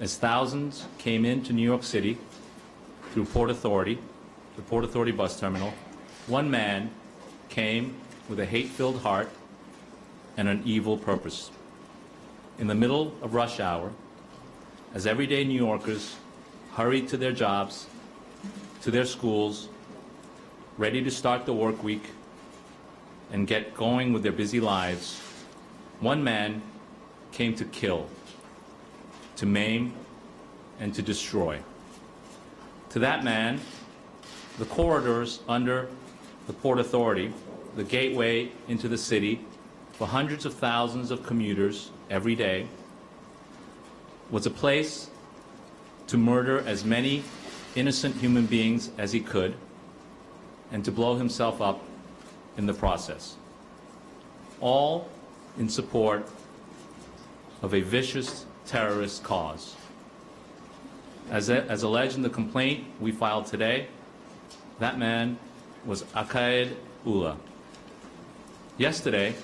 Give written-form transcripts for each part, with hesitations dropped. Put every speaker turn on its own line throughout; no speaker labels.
As thousands came into New York City through Port Authority, the Port Authority bus terminal, one man came with a hate-filled heart and an evil purpose. In the middle of rush hour, as everyday New Yorkers hurried to their jobs, to their schools, ready to start the work week and get going with their busy lives, one man came to kill, to maim, and to destroy. To that man, the corridors under the Port Authority, the gateway into the city for hundreds of thousands of commuters every day, was a place to murder as many innocent human beings as he could and to blow himself up in the process. All in support of a vicious terrorist cause. As alleged in the complaint we filed today, that man was Aqaid Ullah. Yesterday,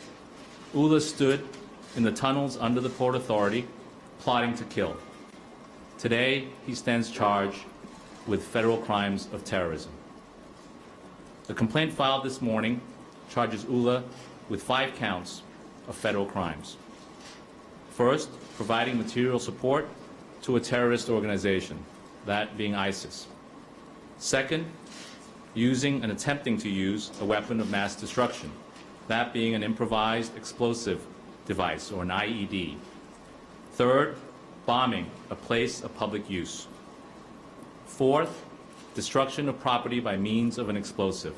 Ullah stood in the tunnels under the Port Authority plotting to kill. Today, he stands charged with federal crimes of terrorism. The complaint filed this morning charges Ullah with 5 counts of federal crimes. First, providing material support to a terrorist organization, that being ISIS. Second, using and attempting to use a weapon of mass destruction, that being an improvised explosive device, or an IED. Third, bombing a place of public use. Fourth, destruction of property by means of an explosive.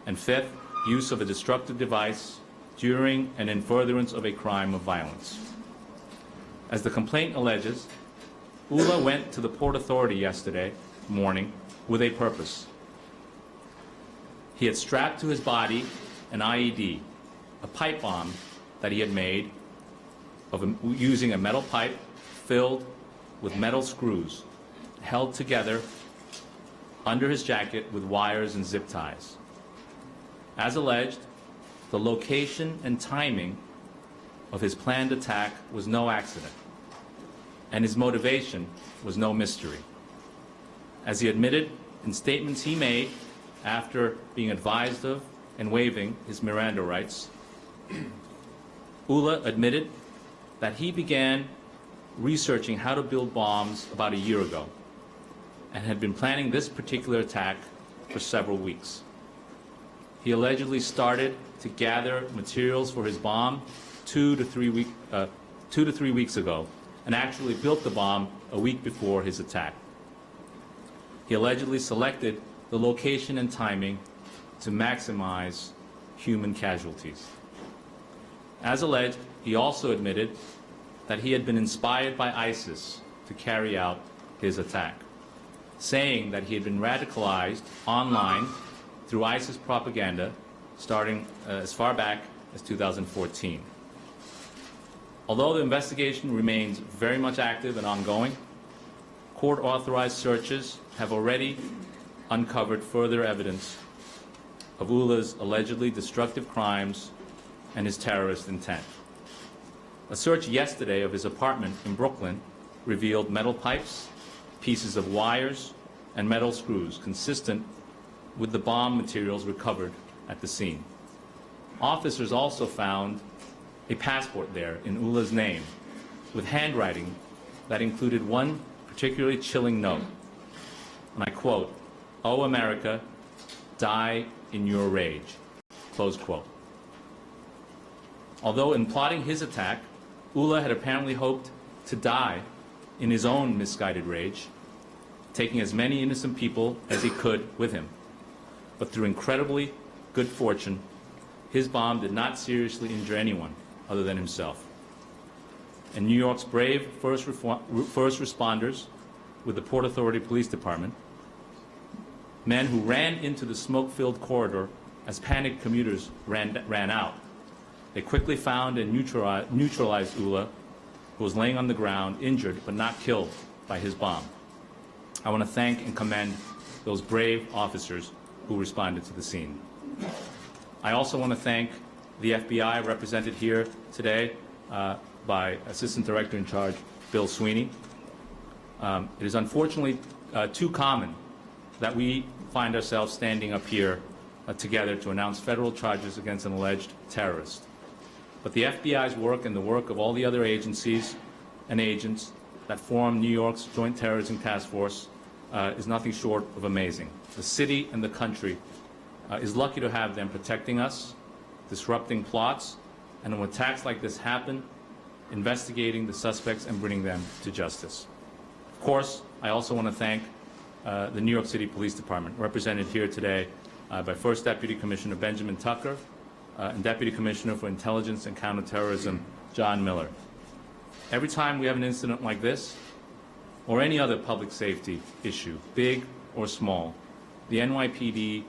And fifth, use of a destructive device during and in furtherance of a crime of violence. As the complaint alleges, Ullah went to the Port Authority yesterday morning with a purpose. He had strapped to his body an IED, a pipe bomb that he had made using a metal pipe filled with metal screws held together under his jacket with wires and zip ties. As alleged, the location and timing of his planned attack was no accident, and his motivation was no mystery. As he admitted in statements he made after being advised of and waiving his Miranda rights, Ullah admitted that he began researching how to build bombs about a year ago and had been planning this particular attack for several weeks. He allegedly started to gather materials for his bomb 2 to 3 weeks ago and actually built the bomb a week before his attack. He allegedly selected the location and timing to maximize human casualties. As alleged, he also admitted that he had been inspired by ISIS to carry out his attack, saying that he had been radicalized online through ISIS propaganda starting as far back as 2014. Although the investigation remains very much active and ongoing, court-authorized searches have already uncovered further evidence of Ullah's allegedly destructive crimes and his terrorist intent. A search yesterday of his apartment in Brooklyn revealed metal pipes, pieces of wires, and metal screws consistent with the bomb materials recovered at the scene. Officers also found a passport there in Ullah's name with handwriting that included one particularly chilling note. And I quote, "Oh America, die in your rage," close quote. Although in plotting his attack, Ullah had apparently hoped to die in his own misguided rage, taking as many innocent people as he could with him. But through incredibly good fortune, his bomb did not seriously injure anyone other than himself. And New York's brave first responders with the Port Authority Police Department, men who ran into the smoke-filled corridor as panicked commuters ran out. They quickly found and neutralized Ullah, who was laying on the ground, injured but not killed by his bomb. I want to thank and commend those brave officers who responded to the scene. I also want to thank the FBI, represented here today by Assistant Director in Charge Bill Sweeney, It is unfortunately too common that we find ourselves standing up here together to announce federal charges against an alleged terrorist. But the FBI's work and the work of all the other agencies and agents that form New York's Joint Terrorism Task Force is nothing short of amazing. The city and the country is lucky to have them protecting us, disrupting plots, and when attacks like this happen, investigating the suspects and bringing them to justice. Of course, I also want to thank the New York City Police Department, represented here today by First Deputy Commissioner Benjamin Tucker and Deputy Commissioner for Intelligence and Counterterrorism, John Miller. Every time we have an incident like this, or any other public safety issue, big or small, the NYPD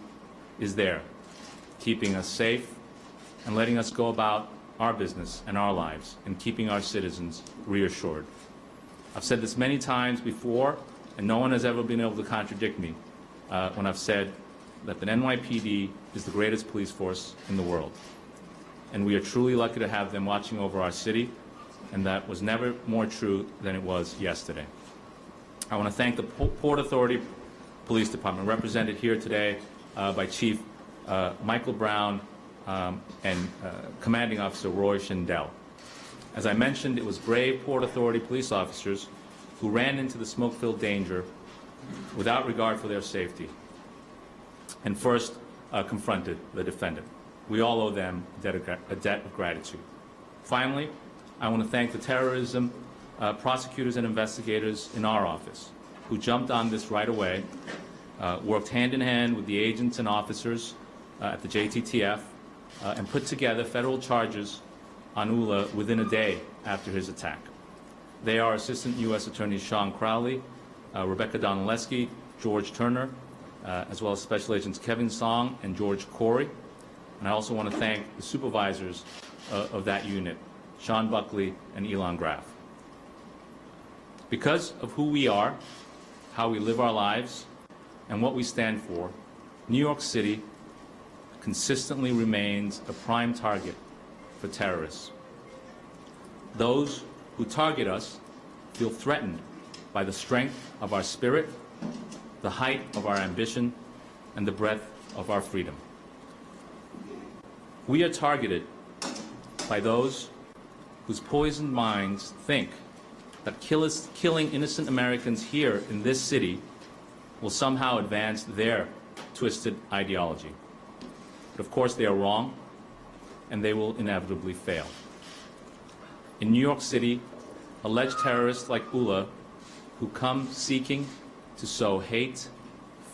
is there, keeping us safe and letting us go about our business and our lives and keeping our citizens reassured. I've said this many times before, and no one has ever been able to contradict me when I've said that the NYPD is the greatest police force in the world. And we are truly lucky to have them watching over our city, and that was never more true than it was yesterday. I want to thank the Port Authority Police Department, represented here today by Chief Michael Brown and Commanding Officer Roy Schindel. As I mentioned, it was brave Port Authority police officers who ran into the smoke-filled danger without regard for their safety and first confronted the defendant. We all owe them a debt of gratitude. Finally, I want to thank the terrorism prosecutors and investigators in our office who jumped on this right away, worked hand in hand with the agents and officers at the JTTF, and put together federal charges on Ullah within a day after his attack. They are Assistant U.S. Attorneys Sean Crowley, Rebecca Donaleski, George Turner, as well as Special Agents Kevin Song and George Corey. And I also want to thank the supervisors of that unit, Sean Buckley and Elon Graff. Because of who we are, how we live our lives, and what we stand for, New York City consistently remains a prime target for terrorists. Those who target us feel threatened by the strength of our spirit, the height of our ambition, and the breadth of our freedom. We are targeted by those whose poisoned minds think that killing innocent Americans here in this city will somehow advance their twisted ideology. But of course they are wrong, and they will inevitably fail. In New York City, alleged terrorists like Ullah, who come seeking to sow hate,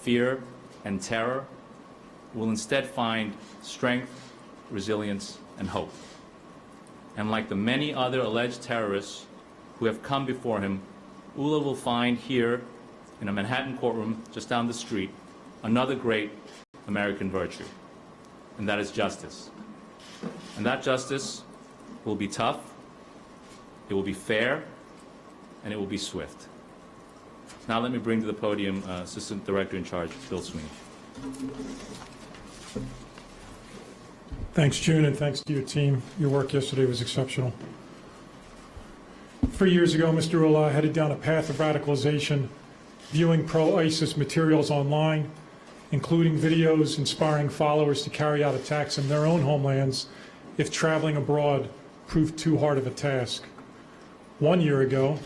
fear, and terror, will instead find strength, resilience, and hope. And like the many other alleged terrorists who have come before him, Ullah will find here in a Manhattan courtroom just down the street another great American virtue, and that is justice. And that justice will be tough, it will be fair, and it will be swift. Now let me bring to the podium Assistant Director in Charge, Bill Sweeney.
Thanks, June, and thanks to your team. Your work yesterday was exceptional. 3 years ago, Mr. Ullah headed down a path of radicalization, viewing pro-ISIS materials online, including videos inspiring followers to carry out attacks in their own homelands if traveling abroad proved too hard of a task. 1 year ago,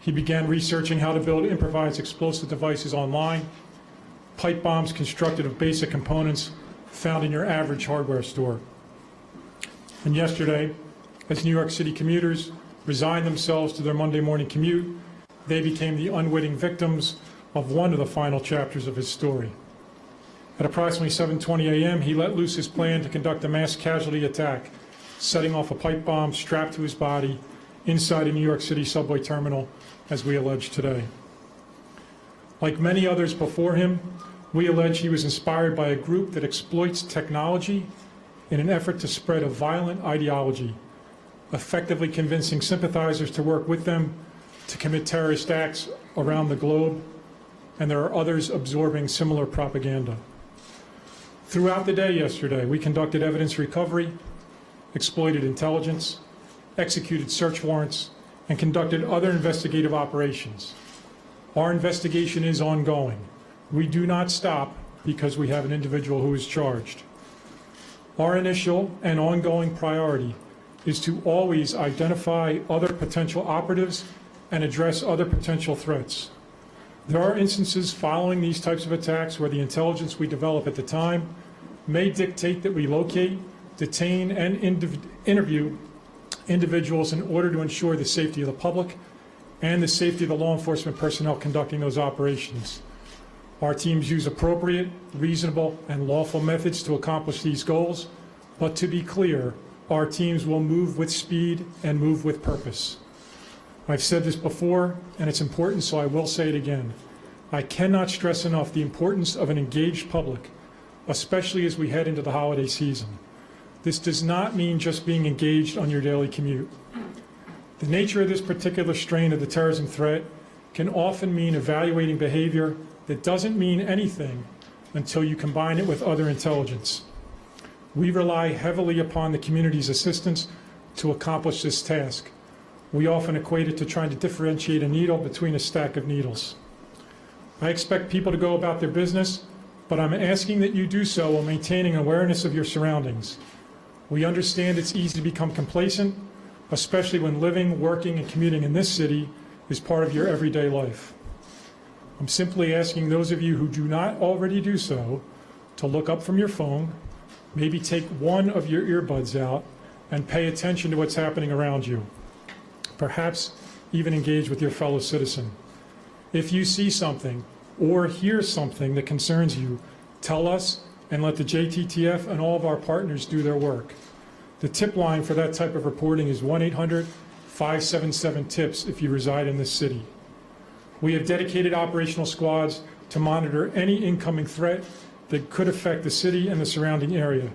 he began researching how to build improvised explosive devices online, pipe bombs constructed of basic components found in your average hardware store. And yesterday, as New York City commuters resigned themselves to their Monday morning commute, they became the unwitting victims of one of the final chapters of his story. At approximately 7:20 a.m., he let loose his plan to conduct a mass casualty attack, setting off a pipe bomb strapped to his body inside a New York City subway terminal, as we allege today. Like many others before him, we allege he was inspired by a group that exploits technology in an effort to spread a violent ideology, effectively convincing sympathizers to work with them to commit terrorist acts around the globe, and there are others absorbing similar propaganda. Throughout the day yesterday, we conducted evidence recovery, exploited intelligence, executed search warrants, and conducted other investigative operations. Our investigation is ongoing. We do not stop because we have an individual who is charged. Our initial and ongoing priority is to always identify other potential operatives and address other potential threats. There are instances following these types of attacks where the intelligence we develop at the time may dictate that we locate, detain, and interview individuals in order to ensure the safety of the public and the safety of the law enforcement personnel conducting those operations. Our teams use appropriate, reasonable, and lawful methods to accomplish these goals, but to be clear, our teams will move with speed and move with purpose. I've said this before, and it's important, so I will say it again. I cannot stress enough the importance of an engaged public, especially as we head into the holiday season. This does not mean just being engaged on your daily commute. The nature of this particular strain of the terrorism threat can often mean evaluating behavior that doesn't mean anything until you combine it with other intelligence. We rely heavily upon the community's assistance to accomplish this task. We often equate it to trying to differentiate a needle between a stack of needles. I expect people to go about their business, but I'm asking that you do so while maintaining awareness of your surroundings. We understand it's easy to become complacent, especially when living, working, and commuting in this city is part of your everyday life. I'm simply asking those of you who do not already do so to look up from your phone, maybe take one of your earbuds out, and pay attention to what's happening around you. Perhaps even engage with your fellow citizen. If you see something or hear something that concerns you, tell us and let the JTTF and all of our partners do their work. The tip line for that type of reporting is 1-800-577-TIPS if you reside in this city. We have dedicated operational squads to monitor any incoming threat that could affect the city and the surrounding area.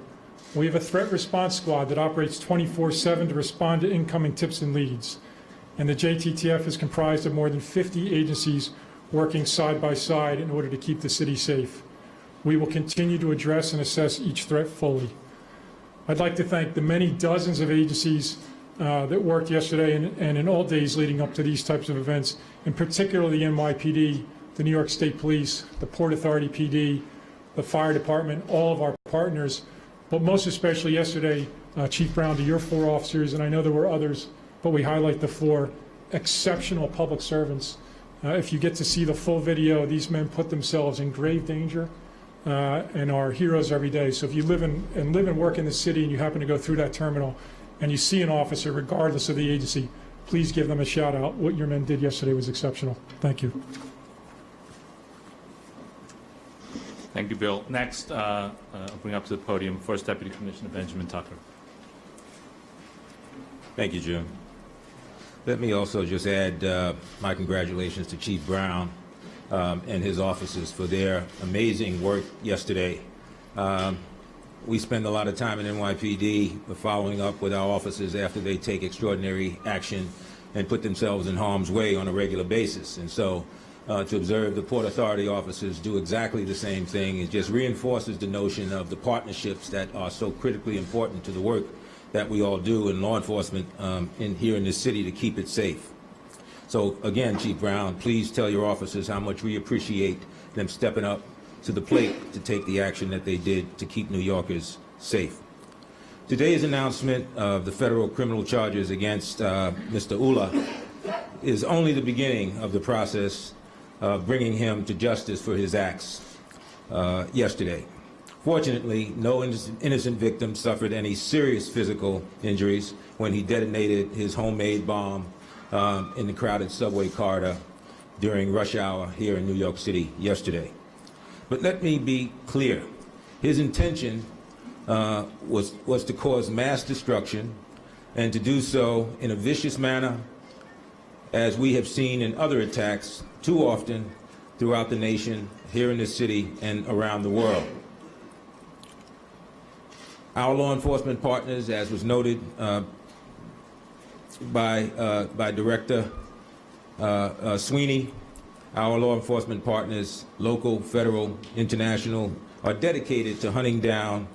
We have a threat response squad that operates 24/7 to respond to incoming tips and leads. And the JTTF is comprised of more than 50 agencies working side by side in order to keep the city safe. We will continue to address and assess each threat fully. I'd like to thank the many dozens of agencies that worked yesterday and in all days leading up to these types of events, in particular the NYPD, the New York State Police, the Port Authority PD, the Fire Department, all of our partners, but most especially yesterday, Chief Brown, to your 4 officers, and I know there were others, but we highlight the 4 exceptional public servants. If you get to see the full video, these men put themselves in grave danger and are heroes every day. So if you live and work in the city and you happen to go through that terminal and you see an officer, regardless of the agency, please give them a shout out. What your men did yesterday was exceptional. Thank you.
Thank you, Bill. Next, I'll bring up to the podium First Deputy Commissioner Benjamin Tucker.
Thank you, Jim. Let me also just add my congratulations to Chief Brown and his officers for their amazing work yesterday. We spend a lot of time in NYPD following up with our officers after they take extraordinary action and put themselves in harm's way on a regular basis. And so to observe the Port Authority officers do exactly the same thing, it just reinforces the notion of the partnerships that are so critically important to the work that we all do in law enforcement here in this city to keep it safe. So again, Chief Brown, please tell your officers how much we appreciate them stepping up to the plate to take the action that they did to keep New Yorkers safe. Today's announcement of the federal criminal charges against Mr. Ullah is only the beginning of the process of bringing him to justice for his acts yesterday. Fortunately, no innocent victim suffered any serious physical injuries when he detonated his homemade bomb in the crowded subway corridor during rush hour here in New York City yesterday. But let me be clear. His intention was to cause mass destruction and to do so in a vicious manner, as we have seen in other attacks too often throughout the nation, here in this city and around the world. Our law enforcement partners, as was noted by Director Sweeney, our law enforcement partners, local, federal, international, are dedicated to hunting down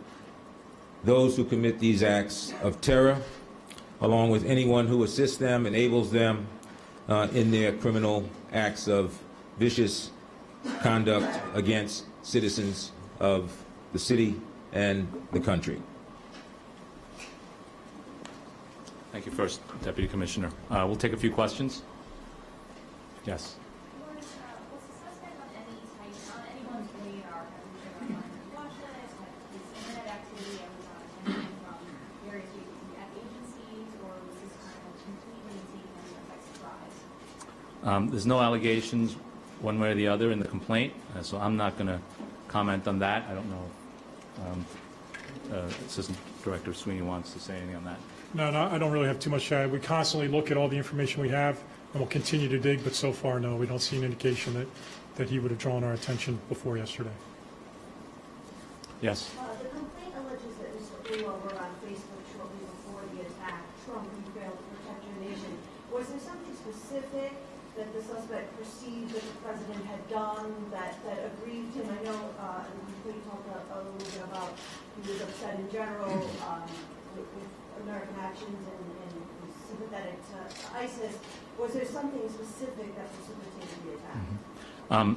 those who commit these acts of terror, along with anyone who assists them, enables them in their criminal acts of vicious conduct against citizens of the city and the country.
Thank you first, Deputy Commissioner. We'll take a few questions. Yes.
Was the suspect on anyone's radar? Have you been online and watched this? Had his internet activity ever attending from various agencies, or was this kind of completely taken by surprise?
There's no allegations one way or the other in the complaint, so I'm not going to comment on that. I don't know if Assistant Director Sweeney wants to say anything on that.
No, I don't really have too much to add. We constantly look at all the information we have, and we'll continue to dig, but so far, no, we don't see an indication that he would have drawn our attention before yesterday.
Yes.
The complaint alleges that Mr. Ulla wrote on Facebook shortly before the attack, "Trump, you failed to protect your nation." Was there something specific that the suspect perceived that the president had done that aggrieved him? I know we talked a little bit about he was upset in general with American actions and was sympathetic to ISIS. Was there something specific that precipitated the attack?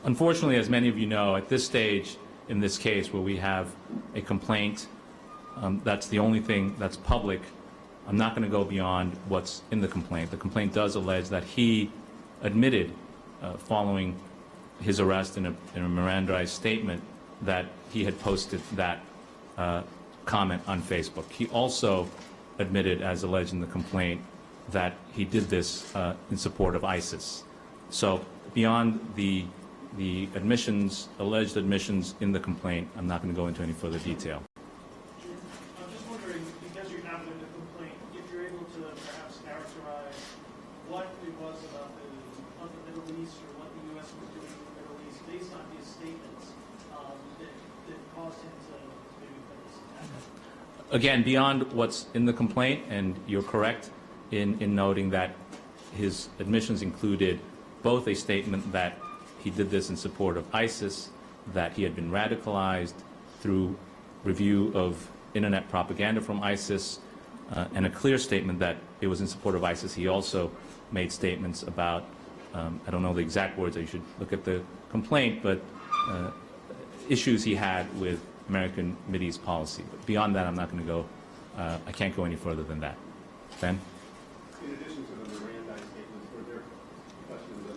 Unfortunately, as many of you know, at this stage in this case where we have a complaint, that's the only thing that's public. I'm not going to go beyond what's in the complaint. The complaint does allege that he admitted, following his arrest in a Mirandized statement, that he had posted that comment on Facebook. He also admitted, as alleged in the complaint, that he did this in support of ISIS. So beyond the admissions, alleged admissions in the complaint, I'm not going to go into any further detail.
I'm just wondering, because you're not in the complaint, if you're able to perhaps characterize what it was about the Middle East or what the U.S. was doing in the Middle East based on his statements that caused him to maybe put this attack.
Again, beyond what's in the complaint, and you're correct in noting that his admissions included both a statement that he did this in support of ISIS, that he had been radicalized through review of internet propaganda from ISIS, and a clear statement that it was in support of ISIS. He also made statements about, I don't know the exact words, you should look at the complaint, but issues he had with American Mideast policy. But beyond that, I'm not going to go, I can't go any further than that. Ben?
In addition to the Mirandized statements, were there questions of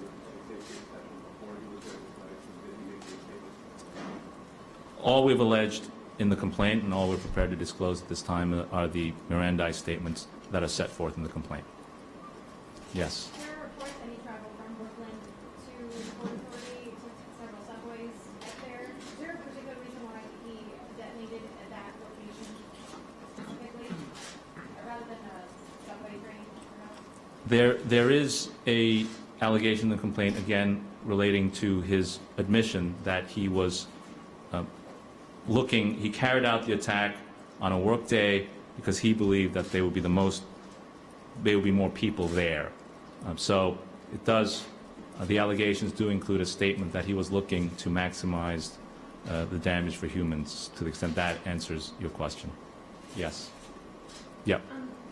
executive session before he was radicalized? Did he make these statements?
All we've alleged in the complaint and all we're prepared to disclose at this time are the Mirandized statements that are set forth in the complaint. Yes.
There are reports that he traveled from Brooklyn to the Port Authority, took several subways up there. Is there a particular reason why he detonated at that location specifically, rather than a subway train, perhaps?
There is a allegation in the complaint, again, relating to his admission that he was he carried out the attack on a work day because he believed that there would be more people there. So it does, the allegations do include a statement that he was looking to maximize the damage for humans, to the extent that answers your question. Yes. Yep.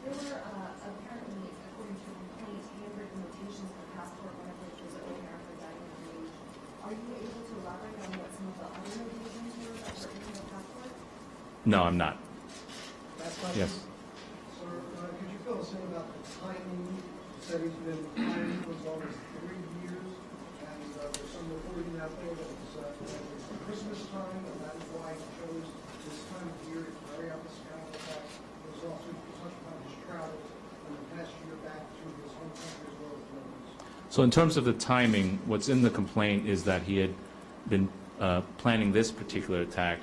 There were apparently, according to the complaint, handwritten notations in the passport, one of which was an American diamond age. Are you able to elaborate on what some of the other notations were that were in the passport?
No, I'm not.
Last question.
Yes.
Sir, could you fill us in about the timing? You said he's been planning for as long as 3 years, and there's some reporting out there that it was Christmas time, and that is why he chose this time of year to carry out this counterattack. It was also to touch upon his travels in the past year back to his home country as well as the Middle East.
So in terms of the timing, what's in the complaint is that he had been planning this particular attack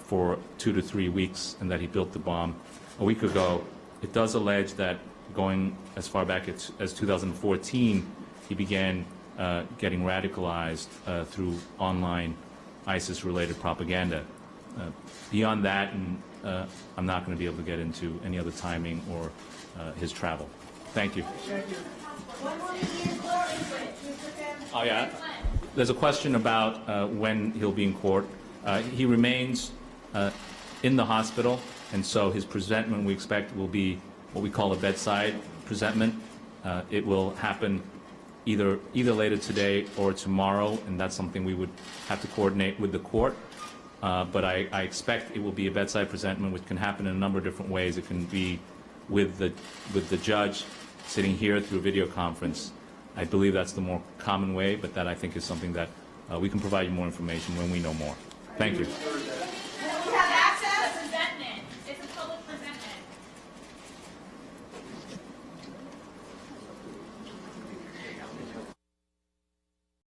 for 2 to 3 weeks, and that he built the bomb a week ago. It does allege that going as far back as 2014, he began getting radicalized through online ISIS-related propaganda. Beyond that, and I'm not going to be able to get into any other timing or his travel. Thank you.
When will he be in court?
Oh, yeah. There's a question about when he'll be in court. He remains in the hospital, and so his presentment, we expect, will be what we call a bedside presentment. It will happen either later today or tomorrow, and that's something we would have to coordinate with the court. But I expect it will be a bedside presentment, which can happen in a number of different ways. It can be with the judge sitting here through a video conference. I believe that's the more common way, but that I think is something that we can provide you more information when we know more. Thank you.